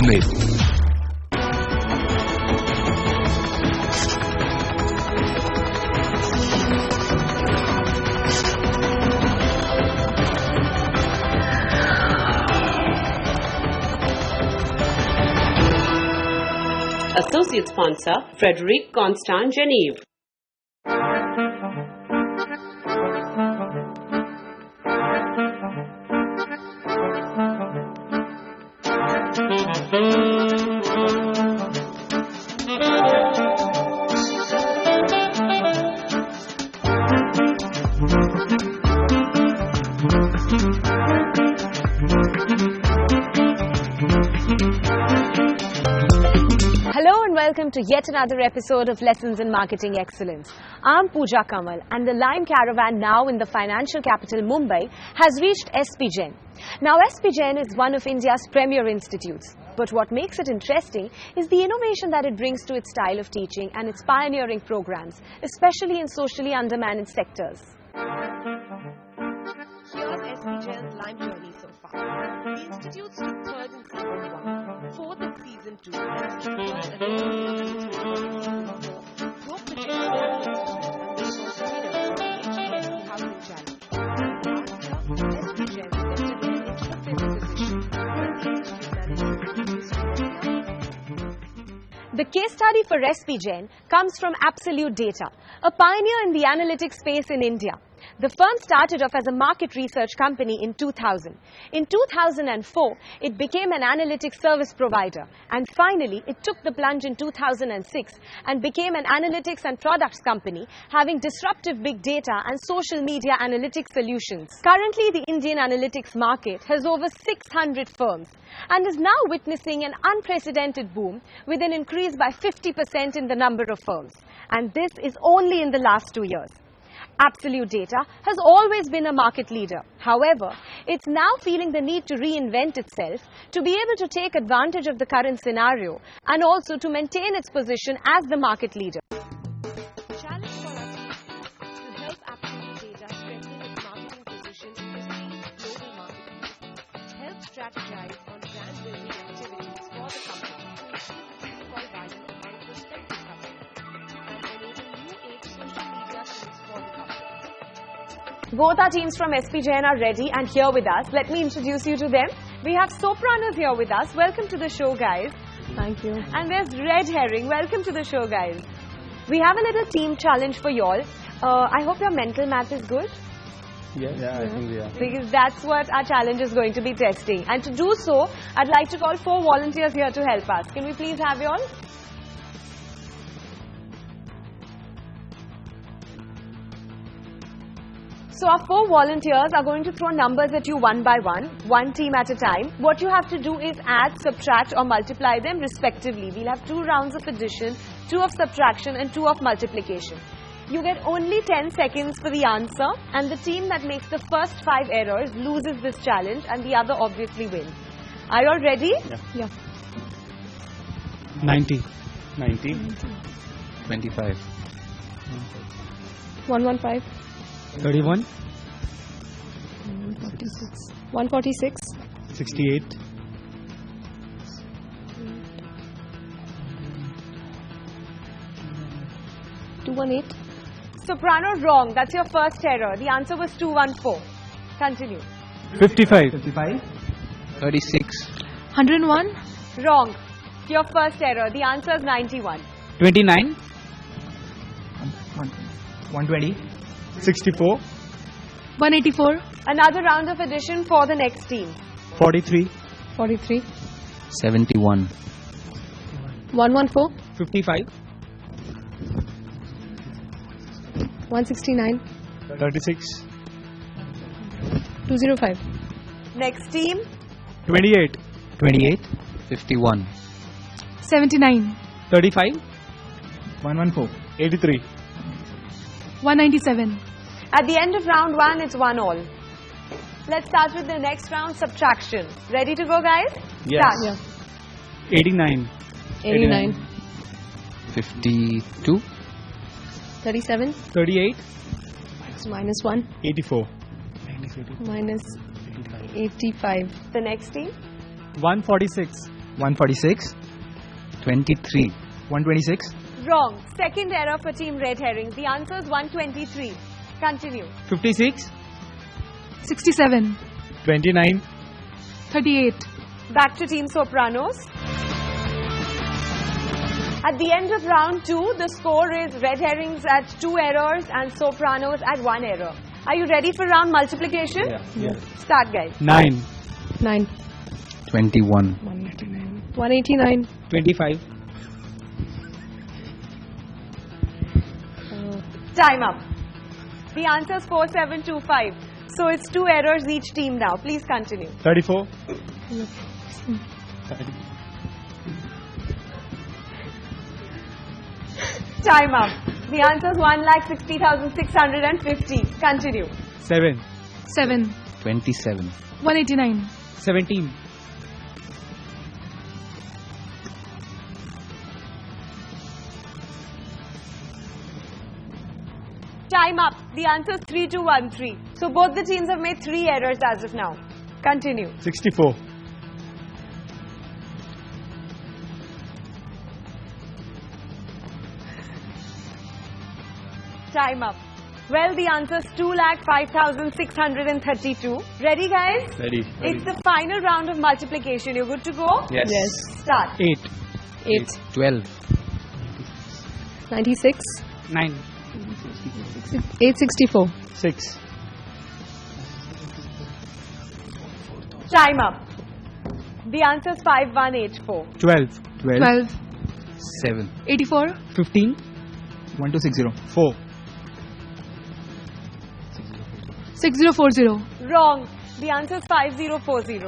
Bombay. Associate sponsor, Frederic Constant Geneve. Welcome to yet another episode of Lessons in Marketing Excellence. I'm Pooja Kamal, and the Lime Caravan, now in the financial capital Mumbai, has reached SP Jain. Now, SP Jain is one of India's premier institutes. But what makes it interesting is the innovation that it brings to its style of teaching and its pioneering programs, especially in socially undermanaged sectors. Here's SP Jain's Lime journey so far. The institute stood third in season 1, fourth in season 2, and stood third again in season 4. Broke the Jain and they was winners from HDFC Housing Challenge. Last year, SP Jain lifted their into the 5th position as the institute management industry. The case study for SP Jain comes from Absolutdata, a pioneer in the analytics space in India. The firm started off as a market research company in 2000. In 2004, it became an analytics service provider. And finally, it took the plunge in 2006 and became an analytics and products company, having disruptive big data and social media analytics solutions. Currently, the Indian analytics market has over 600 firms and is now witnessing an unprecedented boom with an increase by 50% in the number of firms. And this is only in the last 2 years. Absolutdata has always been a market leader. However, it's now feeling the need to reinvent itself to be able to take advantage of the current scenario and also to maintain its position as the market leader. The challenge for us is to help Absolutdata strengthen its marketing position in the global marketplace, help strategize on brand building activities for the company to increase the recall value among prospective customers, and enable new age social media tools for the company. Both our teams from SP Jain are ready and here with us. Let me introduce you to them. We have Sopranos here with us. Welcome to the show, guys. Thank you. And there's Red Herring. Welcome to the show, guys. We have a little team challenge for y'all. I hope your mental math is good. Yeah, I think we are. Because that's what our challenge is going to be testing. And to do so, I'd like to call 4 volunteers here to help us. Can we please have y'all? So our 4 volunteers are going to throw numbers at you one by one team at a time. What you have to do is add, subtract or multiply them respectively. We'll have 2 rounds of addition, 2 of subtraction and 2 of multiplication. You get only 10 seconds for the answer, and the team that makes the first 5 errors loses this challenge and the other obviously wins. Are you all ready? Yeah. 90. 25. 115. 31. 146. 68. 218. Soprano, wrong. That's your first error. The answer was 214. Continue. 55. 36. 101. Wrong. Your first error. The answer is 91. 29. 120. 64. 184. Another round of addition for the next team. 43. 43. 71. 114. 55. 169. 36. 205. Next team. 28. 28. 51. 79. 35. 114. 83. 197. At the end of round 1, it's 1-all. Let's start with the next round, subtraction. Ready to go, guys? Yes. Start. Yeah. 89. 89. 52. 37. 38. Minus 1. 84. Minus 85. The next team. 146. 146. 23. 126. Wrong. Second error for Team Red Herrings. The answer is 123. Continue. 56. 67. 29. 38. Back to Team Sopranos. At the end of round 2, the score is Red Herrings at 2 errors and Sopranos at 1 error. Are you ready for round multiplication? Yeah. Start, guys. 9. 9. 21. 189. 25. Time up. The answer is 4725. So it's 2 errors each team now. Please continue. 34. 30. Time up. The answer is 1,60,650. Continue. 7. 7. 27. 189. 17. Time up. The answer is 3213. So both the teams have made 3 errors as of now. Continue. 64. Time up. Well, the answer is 2,05,632. Ready, guys? Ready. It's the final round of multiplication. You're good to go? Yes. Start. 8. 8. 12. 96. 9. 864. 6. Time up. The answer is 5184. 12. 12. 7. 84. 15. 1260. 4. 6040. Wrong. The answer is 5040.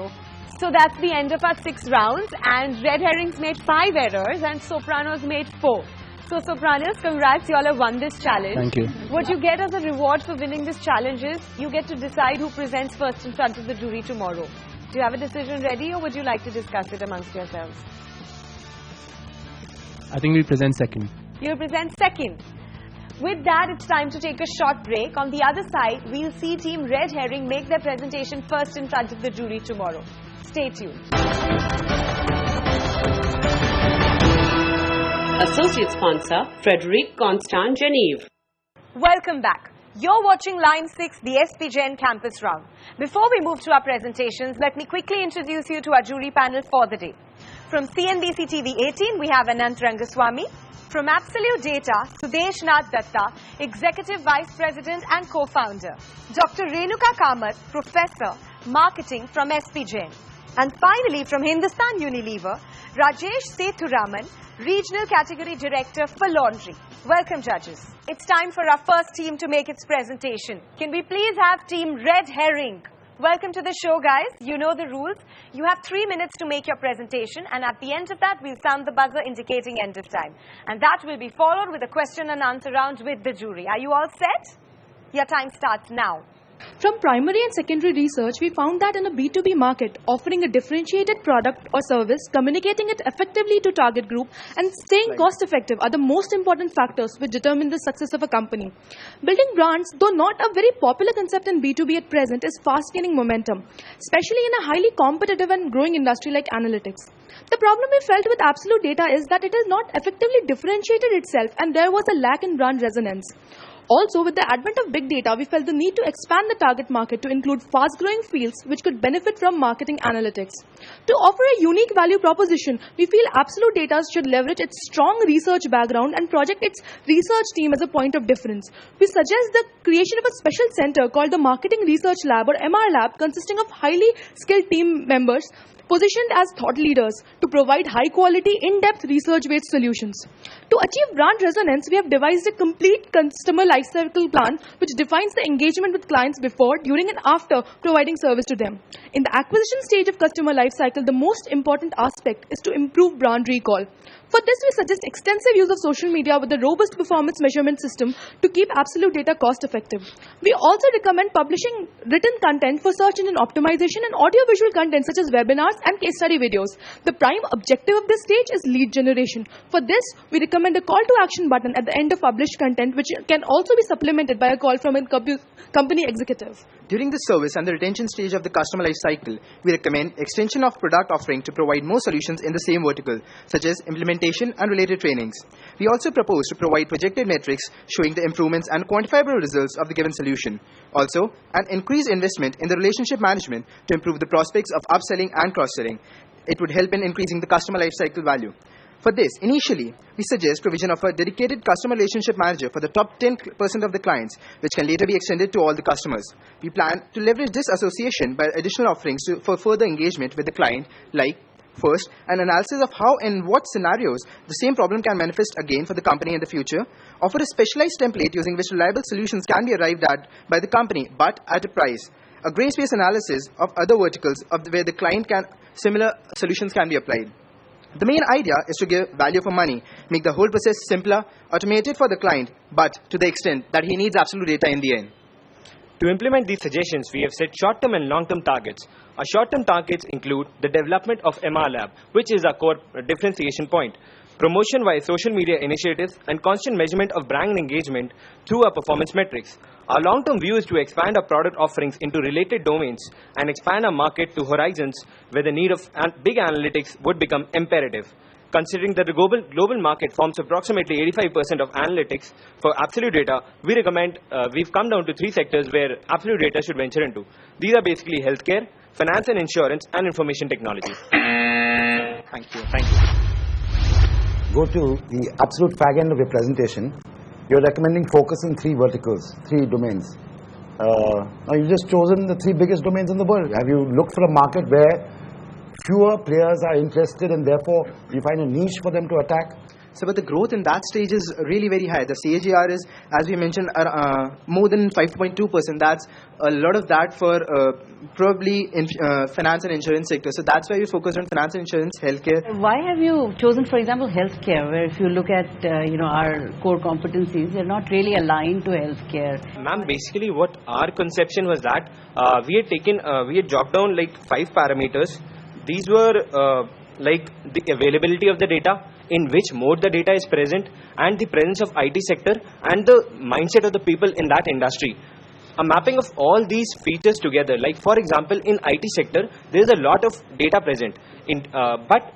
So that's the end of our 6 rounds, and Red Herrings made 5 errors and Sopranos made 4. So Sopranos, congrats, you all have won this challenge. Thank you. What you get as a reward for winning this challenge is you get to decide who presents first in front of the jury tomorrow. Do you have a decision ready, or would you like to discuss it amongst yourselves? I think we present second. You'll present second. With that, it's time to take a short break. On the other side, we'll see Team Red Herring make their presentation first in front of the jury tomorrow. Stay tuned. Associate sponsor, Frederic Constant Geneve. Welcome back. You're watching Line 6, the SP Jain campus round. Before we move to our presentations, let me quickly introduce you to our jury panel for the day. From CNBC TV 18, we have Anant Rangaswamy. From Absolutdata, Sudesh Nath Datta, Executive Vice President and Co-Founder. Dr. Renuka Kamath, Professor, Marketing from SP Jain. And finally, from Hindustan Unilever, Rajesh Sethuraman, Regional Category Director for Laundry. Welcome, judges. It's time for our first team to make its presentation. Can we please have Team Red Herring? Welcome to the show, guys. You know the rules. You have 3 minutes to make your presentation, and at the end of that, we'll sound the buzzer indicating end of time. And that will be followed with a question and answer round with the jury. Are you all set? Your time starts now. From primary and secondary research, we found that in a B2B market, offering a differentiated product or service, communicating it effectively to target group, and staying cost effective are the most important factors which determine the success of a company. Building brands, though not a very popular concept in B2B at present, is fast gaining momentum, especially in a highly competitive and growing industry like analytics. The problem we felt with Absolutdata is that it has not effectively differentiated itself, and there was a lack in brand resonance. Also, with the advent of big data, we felt the need to expand the target market to include fast-growing fields which could benefit from marketing analytics. To offer a unique value proposition, we feel Absolutdata should leverage its strong research background and project its research team as a point of difference. We suggest the creation of a special center called the Marketing Research Lab or MR Lab, consisting of highly skilled team members positioned as thought leaders to provide high-quality, in-depth research-based solutions. To achieve brand resonance, we have devised a complete customer lifecycle plan which defines the engagement with clients before, during, and after providing service to them. In the acquisition stage of customer lifecycle, the most important aspect is to improve brand recall. For this, we suggest extensive use of social media with a robust performance measurement system to keep Absolutdata cost-effective. We also recommend publishing written content for search engine optimization and audiovisual content such as webinars and case study videos. The prime objective of this stage is lead generation. For this, we recommend a call to action button at the end of published content, which can also be supplemented by a call from a company executive. During the service and the retention stage of the customer life cycle, we recommend extension of product offering to provide more solutions in the same vertical, such as implementation and related trainings. We also propose to provide projected metrics showing the improvements and quantifiable results of the given solution. Also, an increased investment in the relationship management to improve the prospects of upselling and cross-selling. It would help in increasing the customer life cycle value. For this, initially, we suggest provision of a dedicated customer relationship manager for the top 10% of the clients, which can later be extended to all the customers. We plan to leverage this association by additional offerings for further engagement with the client, like, first, an analysis of how and what scenarios the same problem can manifest again for the company in the future. Offer a specialized template using which reliable solutions can be arrived at by the company, but at a price. A gray-space analysis of other verticals where the client similar solutions can be applied. The main idea is to give value for money, make the whole process simpler, automated for the client, but to the extent that he needs absolute data in the end. To implement these suggestions, we have set short-term and long-term targets. Our short-term targets include the development of MR Lab, which is our core differentiation point, promotion via social media initiatives, and constant measurement of brand engagement through our performance metrics. Our long-term view is to expand our product offerings into related domains and expand our market to horizons where the need of big analytics would become imperative. Considering that the global market forms approximately 85% of analytics for Absolute Data, we've come down to 3 sectors where Absolute Data should venture into. These are basically healthcare, finance and insurance, and information technology. Thank you. Go to the absolute fag end of your presentation. You're recommending focus in 3 verticals, 3 domains. Now you've just chosen the 3 biggest domains in the world. Have you looked for a market where fewer players are interested and therefore you find a niche for them to attack? So, but the growth in that stage is really very high. The CAGR is, as we mentioned, more than 5.2%. That's a lot of that for probably in finance and insurance sector. So that's why we focus on finance and insurance, healthcare. Why have you chosen, for example, healthcare, where if you look at our core competencies, they're not really aligned to healthcare? Ma'am, basically what our conception was that we had jotted down like 5 parameters. These were like the availability of the data, in which mode the data is present, and the presence of IT sector and the mindset of the people in that industry. A mapping of all these features together, like for example in IT sector there is a lot of data present, but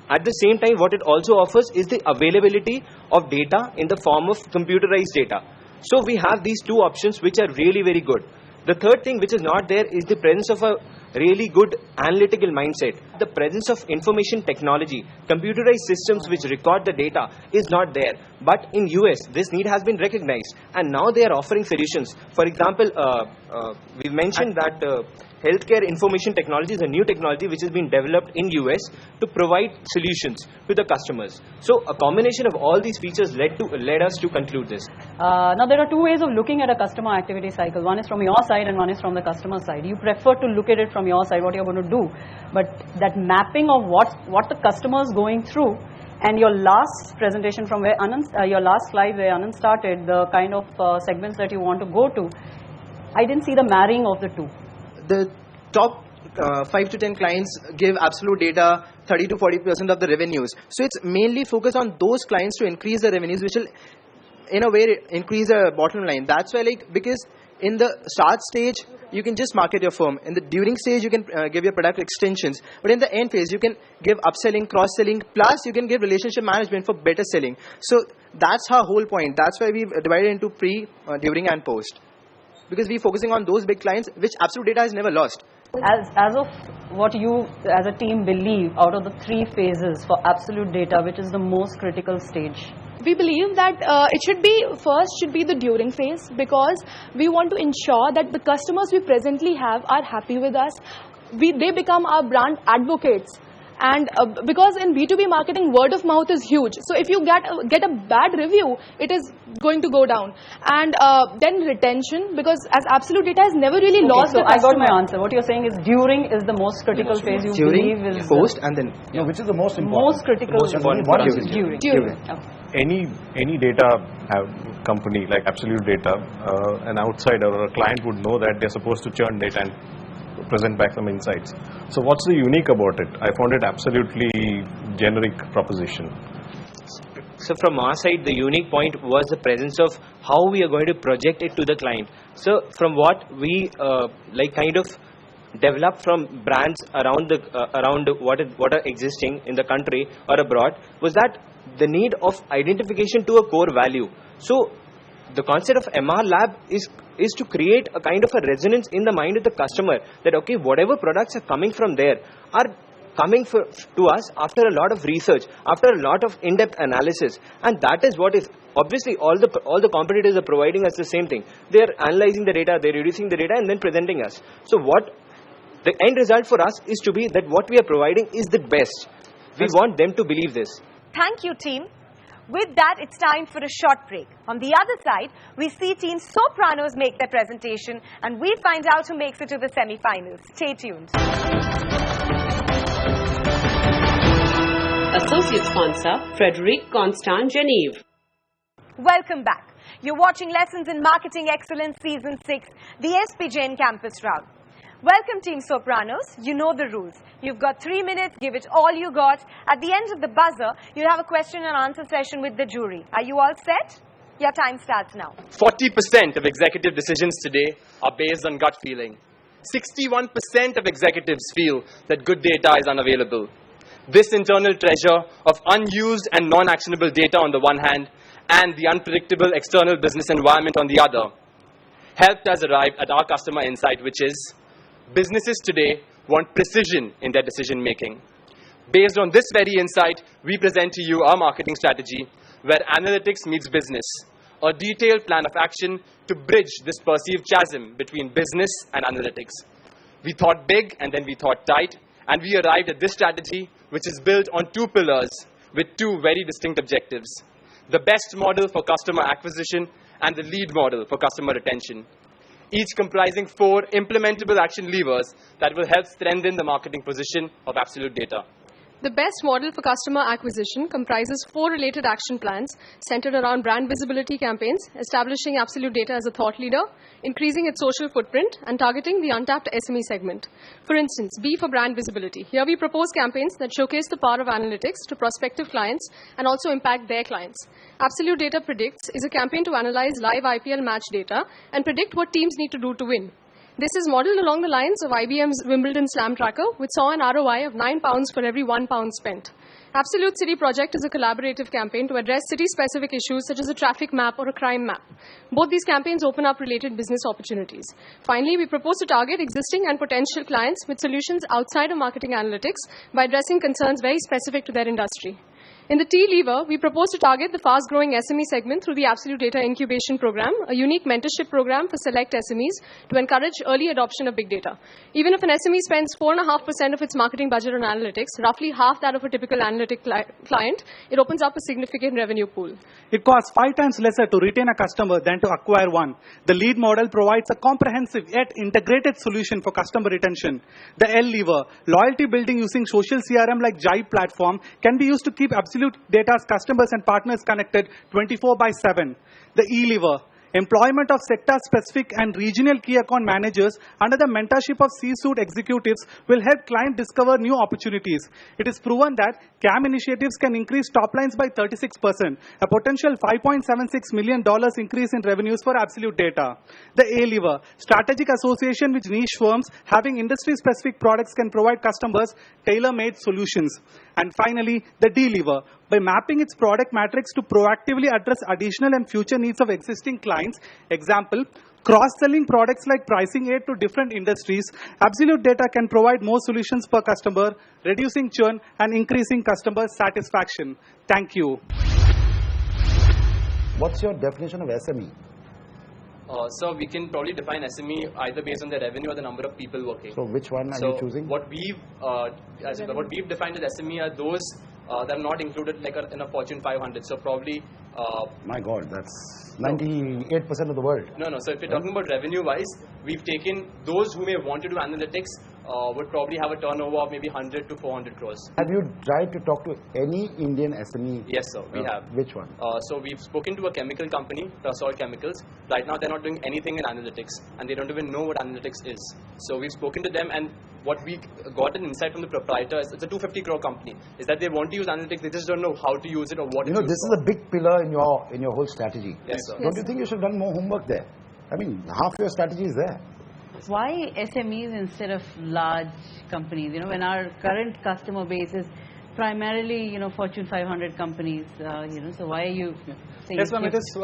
at the same time what it also offers is the availability of data in the form of computerized data. So we have these 2 options which are really very good. The third thing which is not there is the presence of a really good analytical mindset. The presence of information technology, computerized systems which record the data is not there. But in US, this need has been recognized and now they are offering solutions. For example, we mentioned that healthcare information technology is a new technology which has been developed in US to provide solutions to the customers. So a combination of all these features led us to conclude this. Now there are 2 ways of looking at a customer activity cycle. One is from your side and one is from the customer side. You prefer to look at it from your side, what you're going to do. But that mapping of what the customer is going through, and your last presentation from where your last slide where Anand started, the kind of segments that you want to go to, I didn't see the marrying of the 2. The top 5 to 10 clients give Absolute Data 30 to 40% of the revenues. So it's mainly focused on those clients to increase the revenues, which will in a way increase the bottom line. That's why, because in the start stage you can just market your firm. In the during stage you can give your product extensions, but in the end phase you can give upselling, cross-selling, plus you can give relationship management for better selling. So that's our whole point. That's why we've divided into pre, during and post, because we're focusing on those big clients which Absolute Data has never lost. As of what you as a team believe, out of the 3 phases for Absolute Data, which is the most critical stage? We believe that it should be the during phase, because we want to ensure that the customers we presently have are happy with us. They become our brand advocates. And because in B2B marketing, word of mouth is huge. So if you get a bad review, it is going to go down. And then retention, because as Absolute Data has never really lost the customer. I got my answer. What you're saying is during is the most critical phase you believe is... Post and then... No, which is the most important? Most critical. Most important What is during. Okay. Any data company like Absolute Data, an outsider or a client would know that they're supposed to churn data and present back some insights. So what's the unique about it? I found it absolutely generic proposition. So from our side, the unique point was the presence of how we are going to project it to the client. So from what we kind of developed from brands around what are existing in the country or abroad was that the need of identification to a core value. So the concept of MR Lab is to create a kind of a resonance in the mind of the customer that okay, whatever products are coming from there are coming to us after a lot of research, after a lot of in-depth analysis, and that is what is obviously all the competitors are providing us the same thing. They are analyzing the data, they are reducing the data, and then presenting us. So what the end result for us is to be that what we are providing is the best. We want them to believe this. Thank you, team. With that, it's time for a short break. On the other side, we see Team Sopranos make their presentation, and we find out who makes it to the semi-finals. Stay tuned. Associate sponsor, Frederic Constant Geneve. Welcome back. You're watching Lessons in Marketing Excellence Season 6, the SP Jain Campus Round. Welcome, Team Sopranos. You know the rules. You've got 3 minutes. Give it all you got. At the end of the buzzer, you'll have a question and answer session with the jury. Are you all set? Your time starts now. 40% of executive decisions today are based on gut feeling. 61% of executives feel that good data is unavailable. This internal treasure of unused and non-actionable data on the one hand and the unpredictable external business environment on the other helped us arrive at our customer insight, which is businesses today want precision in their decision making. Based on this very insight, we present to you our marketing strategy where analytics meets business, a detailed plan of action to bridge this perceived chasm between business and analytics. We thought big and then we thought tight, and we arrived at this strategy which is built on 2 pillars with 2 very distinct objectives: the best model for customer acquisition and the lead model for customer retention, each comprising 4 implementable action levers that will help strengthen the marketing position of Absolutdata. The best model for customer acquisition comprises 4 related action plans centered around brand visibility campaigns, establishing Absolutdata as a thought leader, increasing its social footprint, and targeting the untapped SME segment. For instance, B for brand visibility. Here we propose campaigns that showcase the power of analytics to prospective clients and also impact their clients. Absolutdata Predicts is a campaign to analyze live IPL match data and predict what teams need to do to win. This is modeled along the lines of IBM's Wimbledon Slam Tracker, which saw an ROI of £9 for every £1 spent. Absolute City Project is a collaborative campaign to address city-specific issues such as a traffic map or a crime map. Both these campaigns open up related business opportunities. Finally, we propose to target existing and potential clients with solutions outside of marketing analytics by addressing concerns very specific to their industry. In the T lever, we propose to target the fast-growing SME segment through the Absolutdata Incubation Program, a unique mentorship program for select SMEs to encourage early adoption of big data. Even if an SME spends 4.5% of its marketing budget on analytics, roughly half that of a typical analytic client, it opens up a significant revenue pool. It costs 5 times lesser to retain a customer than to acquire one. The lead model provides a comprehensive yet integrated solution for customer retention. The L lever, loyalty building using social CRM like Jive platform, can be used to keep Absolutdata's customers and partners connected 24/7. The E lever, employment of sector-specific and regional key account managers under the mentorship of C-suite executives will help clients discover new opportunities. It is proven that CAM initiatives can increase top lines by 36%, a potential $5.76 million increase in revenues for Absolutdata. The A lever, strategic association with niche firms having industry-specific products can provide customers tailor-made solutions. And finally, the D lever, by mapping its product matrix to proactively address additional and future needs of existing clients. Example, cross-selling products like pricing aid to different industries, Absolutdata can provide more solutions per customer, reducing churn and increasing customer satisfaction. Thank you. What's your definition of SME? So we can probably define SME either based on the revenue or the number of people working. So which one are you choosing? What we've defined as SME are those that are not included like in a Fortune 500. So probably. My God, that's 98% of the world. No. So if you're talking about revenue-wise, we've taken those who may want to do analytics would probably have a turnover of maybe 100 to 400 crores. Have you tried to talk to any Indian SME? Yes, sir, we have. Which one? So we've spoken to a chemical company, Salt Chemicals. Right now, they're not doing anything in analytics, and they don't even know what analytics is. So we've spoken to them, and what we got an insight from the proprietor, it's a 250 crore company, is that they want to use analytics, they just don't know how to use it or what to use this is a big pillar in your whole strategy. Yes, sir. Don't you think you should have done more homework there? I mean, half your strategy is there. Why SMEs instead of large companies? When our current customer base is primarily, Fortune 500 companies, so why are you saying... Yes, ma'am, it is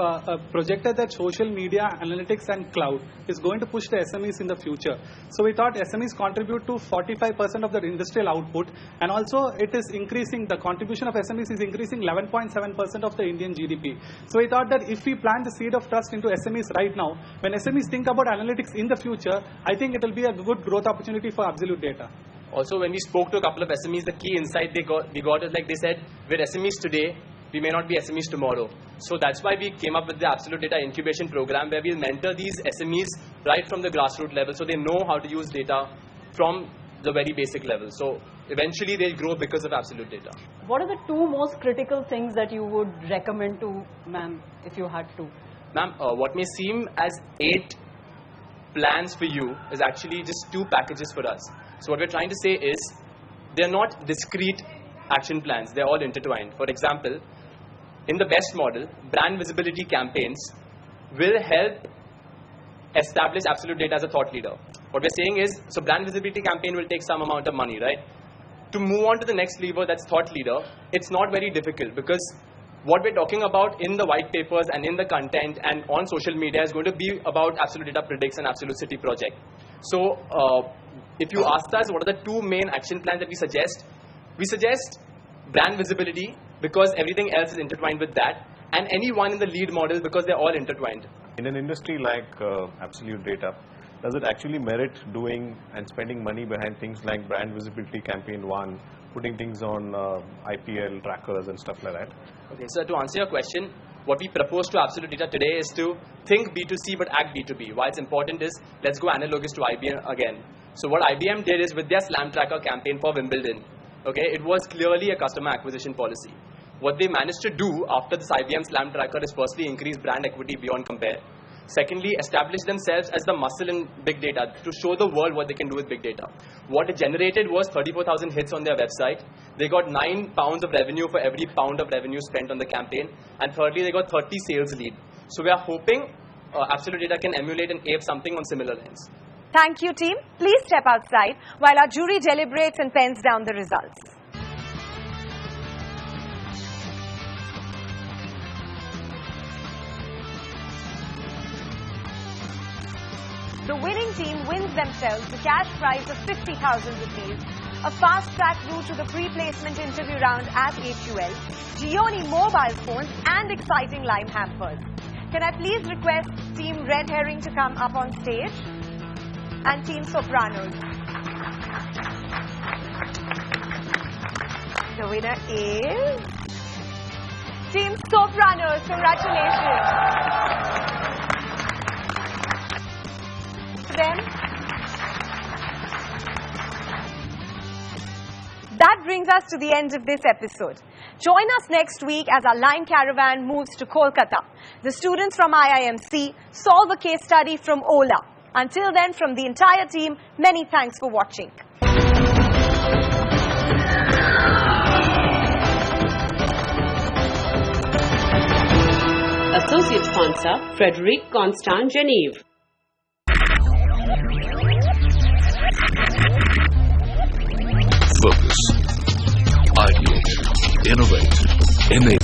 projected that social media, analytics and cloud is going to push the SMEs in the future. So we thought SMEs contribute to 45% of the industrial output, and also it is increasing, the contribution of SMEs is increasing 11.7% of the Indian GDP. So we thought that if we plant the seed of trust into SMEs right now, when SMEs think about analytics in the future, I think it will be a good growth opportunity for Absolute Data. Also, when we spoke to a couple of SMEs, the key insight we got is like they said, we're SMEs today, we may not be SMEs tomorrow. So that's why we came up with the Absolute Data Incubation Program, where we'll mentor these SMEs right from the grassroots level, so they know how to use data from the very basic level. So eventually they'll grow because of Absolute Data. What are the two most critical things that you would recommend to ma'am if you had to? Ma'am, what may seem as 8 plans for you is actually just 2 packages for us. So what we're trying to say is, they're not discrete action plans, they're all intertwined. For example, in the best model, brand visibility campaigns will help establish Absolute Data as a thought leader. What we're saying is, so brand visibility campaign will take some amount of money, right? To move on to the next lever, that's thought leader, it's not very difficult, because what we're talking about in the white papers and in the content and on social media is going to be about Absolute Data Predicts and Absolute City project. So if you ask us what are the 2 main action plans that we suggest brand visibility, because everything else is intertwined with that, and any one in the lead model because they're all intertwined. In an industry like Absolute Data, does it actually merit doing and spending money behind things like brand visibility campaign 1, putting things on IPL trackers and stuff like that? Okay, so to answer your question, what we propose to Absolute Data today is to think B2C but act B2B. Why it's important is, let's go analogous to IBM again. So what IBM did is, with their Slam Tracker campaign for Wimbledon, okay, it was clearly a customer acquisition policy. What they managed to do after this IBM Slam Tracker is firstly increase brand equity beyond compare. Secondly, establish themselves as the muscle in big data to show the world what they can do with big data. What it generated was 34,000 hits on their website. They got 9 pounds of revenue for every pound of revenue spent on the campaign. And thirdly, they got 30 sales lead. So we are hoping Absolute Data can emulate and ape something on similar lines. Thank you, team. Please step outside while our jury deliberates and pens down the results. The winning team wins themselves the cash prize of 50,000 rupees, a fast-track route to the pre-placement interview round at HUL, Gioni mobile phones and exciting lime hampers. Can I please request Team Red Herring to come up on stage? And Team Sopranos. The winner is Team Sopranos. Congratulations. Them. That brings us to the end of this episode. Join us next week as our Lime Caravan moves to Kolkata. The students from IIMC solve a case study from Ola. Until then, from the entire team, many thanks for watching. Associate sponsor, Frederic Constant Geneve. Focus, ideate, innovate, enable.